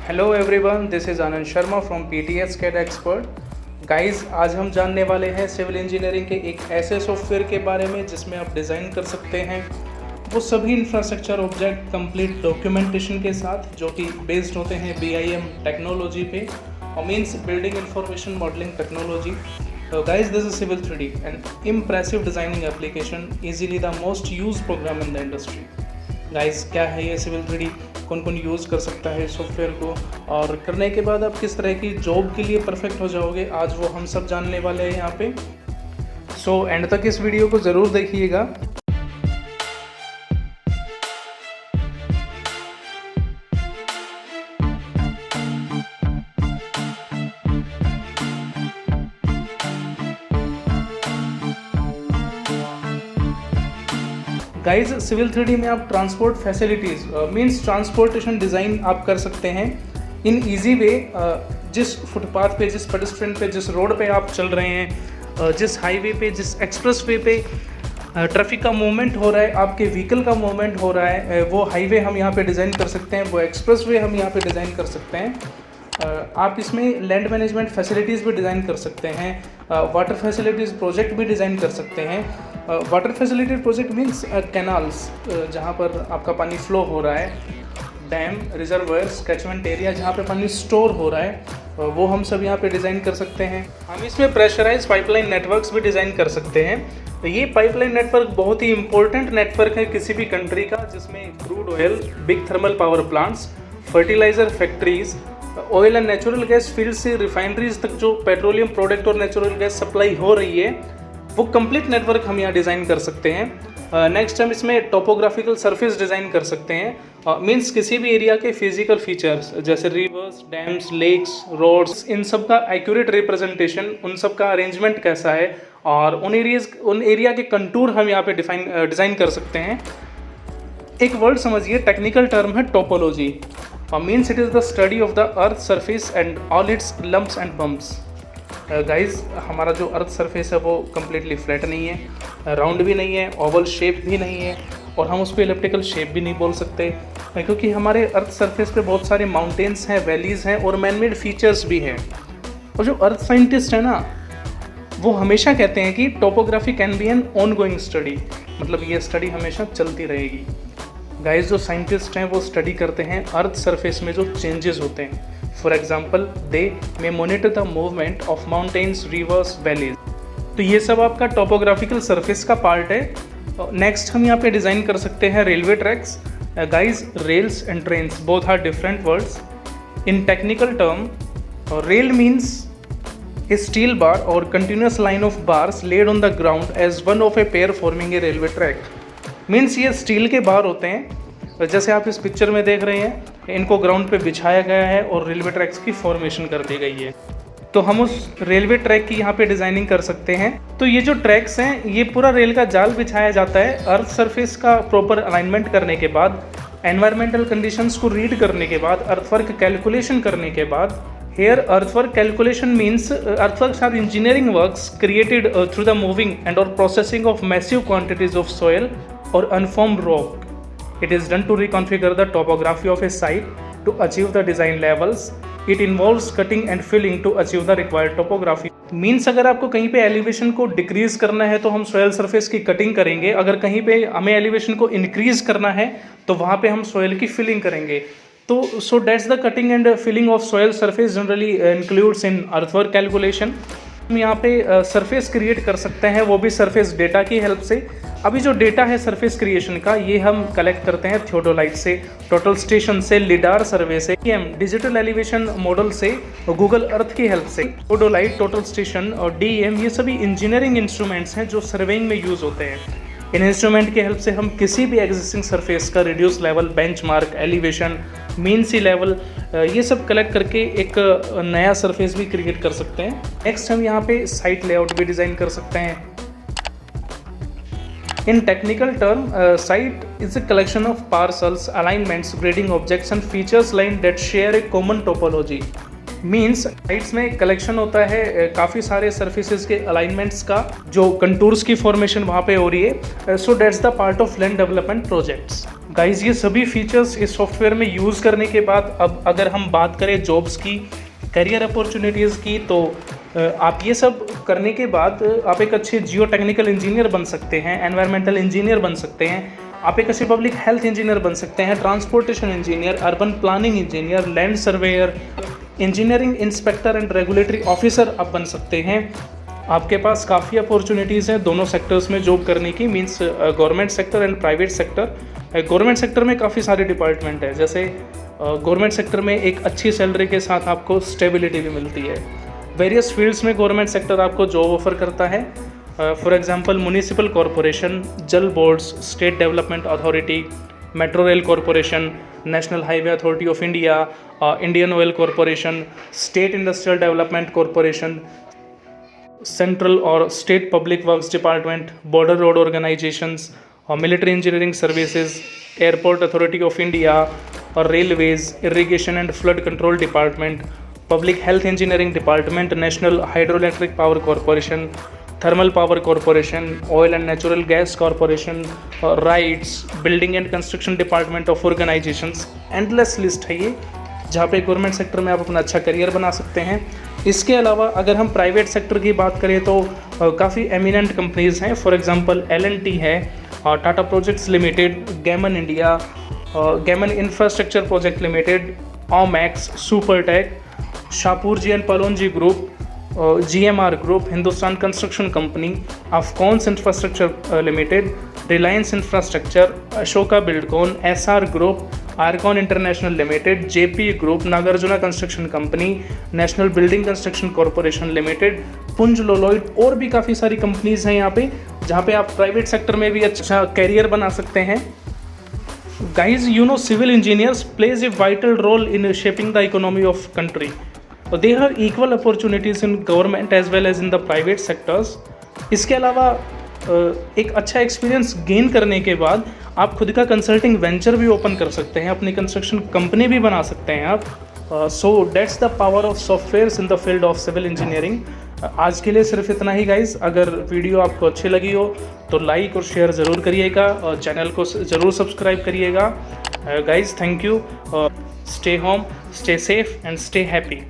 Hello everyone, this is Anand Sharma from PTS CAD expert. Guys, आज हम जानने वाले हैं सिविल इंजीनियरिंग के एक ऐसे सॉफ्टवेयर के बारे में जिसमें आप डिज़ाइन कर सकते हैं वो सभी इंफ्रास्ट्रक्चर ऑब्जेक्ट कंप्लीट डॉक्यूमेंटेशन के साथ, जो कि बेस्ड होते हैं BIM टेक्नोलॉजी पे और means building information modelling technology. Guys, this is Civil 3D, an impressive designing application, easily the most used program in the industry. Guys, क्या है ये Civil 3D? कौन कौन यूज़ कर सकता है इस सॉफ्टवेयर को और करने के बाद आप किस तरह की जॉब के लिए परफेक्ट हो जाओगे, आज वो हम सब जानने वाले हैं यहाँ पे। सो एंड तक इस वीडियो को ज़रूर देखिएगा। गाइज, सिविल 3D में आप transport facilities means transportation design आप कर सकते हैं इन ईजी वे। जिस फुटपाथ पे, जिस पेडेस्ट्रियन पे, जिस रोड पे आप चल रहे हैं, जिस हाईवे पे, जिस एक्सप्रेस वे पे ट्रैफिक का मूवमेंट हो रहा है, आपके व्हीकल का मूवमेंट हो रहा है, वो हाईवे हम यहाँ पे डिज़ाइन कर सकते हैं, वो एक्सप्रेस वे हम यहाँ पे डिज़ाइन कर सकते हैं। आप इसमें लैंड मैनेजमेंट फैसिलिटीज़ भी डिज़ाइन कर सकते हैं, वाटर फैसिलिटीज़ प्रोजेक्ट भी डिज़ाइन कर सकते हैं। Water facility project means canals, जहाँ पर आपका पानी फ्लो हो रहा है, डैम, रिजर्वायर्स, कैचमेंट एरिया जहाँ पे पानी स्टोर हो रहा है, वो हम सब यहाँ पे डिज़ाइन कर सकते हैं। हम इसमें प्रेशराइज पाइपलाइन नेटवर्क्स भी डिज़ाइन कर सकते हैं। तो ये पाइपलाइन नेटवर्क बहुत ही इंपॉर्टेंट नेटवर्क है किसी भी कंट्री का, जिसमें crude oil, big thermal power plants, fertiliser factories, oil and natural gas field से रिफाइनरीज तक जो पेट्रोलियम प्रोडक्ट और नेचुरल गैस सप्लाई हो रही है, वो कंप्लीट नेटवर्क हम यहाँ डिज़ाइन कर सकते हैं। नेक्स्ट हम इसमें टोपोग्राफिकल सरफेस डिज़ाइन कर सकते हैं, मीन्स किसी भी एरिया के फिजिकल फीचर्स जैसे रिवर्स, डैम्स, लेक्स, रोड्स, इन सब का एक्यूरेट रिप्रेजेंटेशन, उन सब का अरेंजमेंट कैसा है और उन एरिया के कंटूर हम यहाँ पे डिज़ाइन कर सकते हैं। एक वर्ड समझिए, टेक्निकल टर्म है topology, means it is the study of the earth surface and all it's lumps and bumps. Guys, हमारा जो अर्थ सरफेस है वो कम्प्लीटली फ्लैट नहीं है, राउंड भी नहीं है, ओवल शेप भी नहीं है और हम उसको इलिप्टिकल शेप भी नहीं बोल सकते, क्योंकि हमारे अर्थ सरफेस पे बहुत सारे माउंटेन्स हैं, वैलीज़ हैं और मैनमेड फीचर्स भी हैं। और जो अर्थ साइंटिस्ट है ना, वो हमेशा कहते हैं कि topography can be an ongoing study, मतलब ये स्टडी हमेशा चलती रहेगी। गाइज, जो साइंटिस्ट हैं वो स्टडी करते हैं अर्थ सरफेस में जो चेंजेस होते हैं। For example, they may monitor the movement of mountains, rivers, valleys. तो ये सब आपका टोपोग्राफिकल सरफेस का पार्ट है। नेक्स्ट हम यहाँ पे डिज़ाइन कर सकते हैं railway tracks. Guys, rails and trains both are different words in technical term. Rail means a steel bar और continuous line of bars laid on the ground as one of a pair forming a railway track. Means ये steel के बार होते हैं, जैसे आप इस picture में देख रहे हैं, इनको ग्राउंड पे बिछाया गया है और रेलवे ट्रैक्स की फॉर्मेशन कर दी गई है। तो हम उस रेलवे ट्रैक की यहाँ पे डिज़ाइनिंग कर सकते हैं। तो ये जो ट्रैक्स हैं, ये पूरा रेल का जाल बिछाया जाता है अर्थ सरफेस का प्रॉपर अलाइनमेंट करने के बाद, एनवायरमेंटल कंडीशंस को रीड करने के बाद, अर्थवर्क कैलकुलेशन करने के बाद। Here, earthwork calculation means earthworks are engineering works created through the moving and or processing of massive quantities of soil or unformed rock. It is done to reconfigure the topography of a site to achieve the design levels. It involves cutting and filling to achieve the required topography. Means अगर आपको कहीं पे elevation को decrease करना है तो हम soil surface की कटिंग करेंगे, अगर कहीं पे हमें एलिवेशन को इंक्रीज करना है तो वहाँ पे हम सोयल की फिलिंग करेंगे। तो so that's the cutting and filling of soil surface generally includes in earthwork calculation. हम यहाँ पे सरफेस क्रिएट कर सकते हैं, वो भी सरफेस डेटा की हेल्प से। अभी जो डेटा है सरफेस क्रिएशन का, ये हम कलेक्ट करते हैं थियोडोलाइट से, टोटल स्टेशन से, लिडार सर्वे से, डिजिटल एलिवेशन मॉडल से, गूगल अर्थ की हेल्प से। थियोडोलाइट, टोटल स्टेशन और DEM, ये सभी इंजीनियरिंग इंस्ट्रूमेंट्स हैं जो सर्वेइंग में यूज़ होते हैं। इन इंस्ट्रूमेंट की हेल्प से हम किसी भी एग्जिस्टिंग सरफेस का reduce level, benchmark, elevation, mean sea level, ये सब कलेक्ट करके एक नया सरफेस भी क्रिएट कर सकते हैं। नेक्स्ट हम यहाँ पे साइट लेआउट भी डिज़ाइन कर सकते हैं। इन technical term, site is a collection of parcels, alignments, grading objects and features line that share A common topology. Means sites में कलेक्शन होता है काफ़ी सारे सर्फेसेस के अलाइनमेंट्स का, जो कंटूर्स की फॉर्मेशन वहाँ पे हो रही है। So that's the part of land development projects. Guys ये सभी फीचर्स इस सॉफ्टवेयर में यूज़ करने के बाद अब अगर हम बात करें जॉब्स की, करियर अपॉर्चुनिटीज़ की, तो आप ये सब करने के बाद आप एक अच्छे जियो टेक्निकल इंजीनियर बन सकते हैं, एनवायरमेंटल इंजीनियर बन सकते हैं, आप एक अच्छे पब्लिक हेल्थ इंजीनियर बन सकते हैं, transportation engineer, urban planning engineer, land surveyor, engineering inspector and regulatory officer आप बन सकते हैं। आपके पास काफ़ी अपॉर्चुनिटीज़ हैं दोनों सेक्टर्स में जॉब करने की, means government sector and private sector. Government sector में काफ़ी सारे डिपार्टमेंट है, जैसे गवर्नमेंट सेक्टर में एक अच्छी सैलरी के साथ आपको स्टेबिलिटी भी मिलती है। वेरियस फील्ड्स में गवर्नमेंट सेक्टर आपको जॉब ऑफर करता है। For example municipal corporation, jal boards, state development authority, metro rail corporation, national highway authority of India, Indian oil corporation, state industrial development corporation, central और state public works department, border road organisations, military engineering services, airport authority of India और railways, irrigation and flood control department, public health engineering department, national hydroelectric power corporation, thermal power corporation, oil and natural gas corporation, rights, building and construction department of organisations. Endless list है ये, जहाँ पे government sector में आप अपना अच्छा career बना सकते हैं। इसके अलावा अगर हम प्राइवेट सेक्टर की बात करें तो काफ़ी एमिनेंट कंपनीज़ हैं। फॉर एग्जांपल L&T है, Tata projects limited, Gammon India, Gammon infrastructure project limited, Omaxe, Supertech, Shapoorji and Pallonji group, GMR group, Hindustan construction company, Afcons infrastructure limited, Reliance infrastructure, Ashoka Buildcon, SR group, Arcon international limited, JP group, Nagarjuna construction company, national building construction corporation limited, Punj Lloyd, और भी काफ़ी सारी companies हैं यहाँ पे, जहाँ पे आप प्राइवेट सेक्टर में भी अच्छा कैरियर बना सकते हैं। Guys, you know civil engineers plays a vital role in shaping the economy of country. They have equal opportunities in government as well as in the private sectors. इसके अलावा एक अच्छा एक्सपीरियंस गेन करने के बाद आप खुद का कंसल्टिंग वेंचर भी ओपन कर सकते हैं, अपनी कंस्ट्रक्शन कंपनी भी बना सकते हैं आप। So that's the power of softwares in the field of civil engineering. आज के लिए सिर्फ इतना ही गाइज। अगर वीडियो आपको अच्छी लगी हो तो लाइक और शेयर ज़रूर करिएगा और चैनल को ज़रूर सब्सक्राइब करिएगा। Guys thank you. Stay home, stay safe and stay happy.